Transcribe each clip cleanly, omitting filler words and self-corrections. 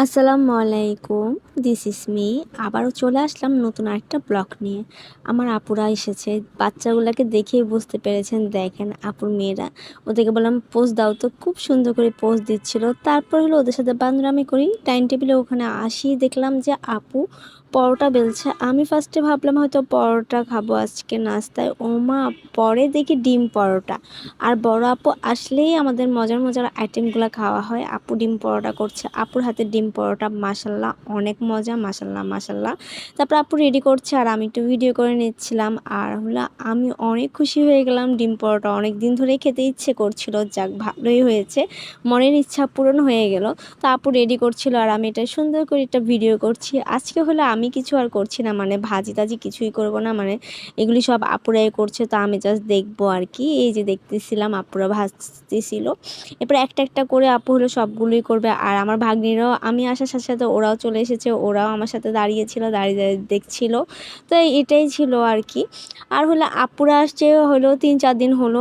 আসসালামু আলাইকুম, this is me. আবারও চলে আসলাম নতুন আরেকটা ব্লগ নিয়ে। আমার আপুরা এসেছে, বাচ্চাগুলোকে দেখেই বুঝতে পেরেছেন। দেখেন আপুর মেয়েরা, ওদেরকে বললাম পোজ দাও, তো খুব সুন্দর করে পোজ দিচ্ছিল। তারপর হলো ওদের সাথে বান্দরামি করি। ডাইনিং টেবিলে ওখানে আসি, দেখলাম যে আপু পরোটা বেলছে। আমি ফার্স্টে ভাবলাম হয়তো পরোটা খাবো আজকে নাস্তায়, ও মা, পরে দেখি ডিম পরোটা। আর বড় আপু আসলেই আমাদের মজার মজার আইটেমগুলো খাওয়া হয়। আপু ডিম পরোটা করছে, আপুর হাতে ডিম পরোটা মাশাল্লাহ অনেক মজা, মাশাল্লাহ মাশাল্লাহ। তারপর আপু রেডি করছে আর আমি একটু ভিডিও করে নিচ্ছিলাম। আর হলো আমি অনেক খুশি হয়ে গেলাম, ডিম পরোটা অনেক দিন ধরে খেতে ইচ্ছে করছিল। যাক, ভালোই হয়েছে, মনের ইচ্ছা পূরণ হয়ে গেল। তো আপু রেডি করছিল আর আমি এটা সুন্দর করে একটা ভিডিও করছি। আজকে হলো আমি কিছু আর করছি না, মানে ভাজি টাজি কিছুই করব না, মানে এগুলি সব আপুরাই করছে, তো আমি জাস্ট দেখবো আর কি। এই যে দেখতেছিলাম আপুরা ভাজতেছিল, এরপর একটা একটা করে আপু হলো সবগুলোই করবে। আর আমার ভাগ্নিরাও, আমি আসার সাথে সাথে ওরাও চলে এসেছে, ওরাও আমার সাথে দাঁড়িয়েছিল, দাঁড়িয়ে দাঁড়িয়ে দেখছিল। তো এটাই ছিল আর কি। আর হলো আপুরা আসছে হলো 3-4 দিন হলো,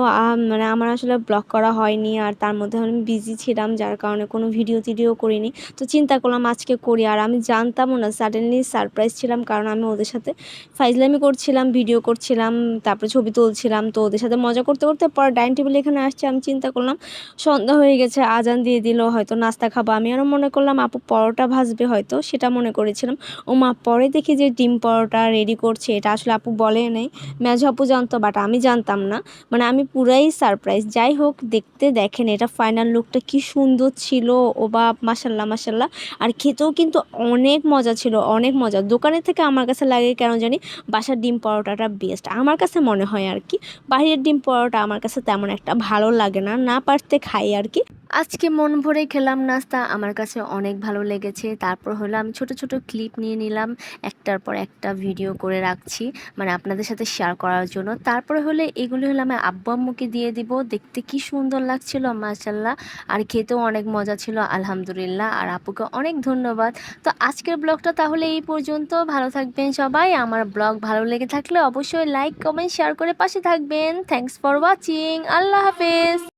মানে আমার আসলে ব্লগ করা হয়নি, আর তার মধ্যে আমি বিজি ছিলাম, যার কারণে কোনো ভিডিও টিডিও করিনি। তো চিন্তা করলাম আজকে করি, আর আমি জানতামও না, সাডেনলি সারপ্রাইজ ছিলাম, কারণ আমি ওদের সাথে ফাইজলামি করছিলাম, ভিডিও করছিলাম, তারপরে ছবি তুলছিলাম। তো ওদের সাথে মজা করতে করতে পরে ডাইনিং টেবিলে এখানে আসছে, আমি চিন্তা করলাম সন্ধ্যা হয়ে গেছে, আজান দিয়ে দিল, হয়তো নাস্তা খাবো। আমি আরও মনে করলাম আপু পরোটা ভাজবে হয়তো, সেটা মনে করেছিলাম। ও মা, পরে দেখি যে ডিম পরোটা রেডি করছে। এটা আসলে আপু বলে নেই, মেজ আপু জানতো, বাট আমি জানতাম না। মানে আমি পুরাই সারপ্রাইজ। যাই হোক, দেখতে দেখেন এটা ফাইনাল লুকটা কি সুন্দর ছিল, ও বা মাসাল্লাহ মাসাল্লাহ। আর খেতেও কিন্তু অনেক মজা ছিল, অনেক মজা। দোকানের থেকে আমার কাছে লাগে কেন জানি বাসার ডিম পরোটাটা বেস্ট আমার কাছে মনে হয় আর কি। বাইরের ডিম পরোটা আমার কাছে তেমন একটা ভালো লাগে না, না পারতে খাই আর কি। আজকে মন ভরে খেলাম নাস্তা, আমার কাছে অনেক ভালো লেগেছে। তারপর হলো আমি ছোট ছোট ক্লিপ নিয়ে নিলাম, একটার পর একটা ভিডিও করে রাখছি, মানে আপনাদের সাথে শেয়ার করার জন্য। তারপরে হলে এগুলো হলো আমি আব্বু আম্মুকে দিয়ে দিব। দেখতে কি সুন্দর লাগছিল মাশাল্লাহ, আর খেতেও অনেক মজা ছিল আলহামদুলিল্লাহ। আর আপুকে অনেক ধন্যবাদ। তো আজকের ব্লগটা তাহলে এই পর্যন্ত। ভালো থাকবেন সবাই। আমার ব্লগ ভালো লেগে থাকলে অবশ্যই লাইক কমেন্ট শেয়ার করে পাশে থাকবেন। Thanks for watching. আল্লাহ হাফেজ।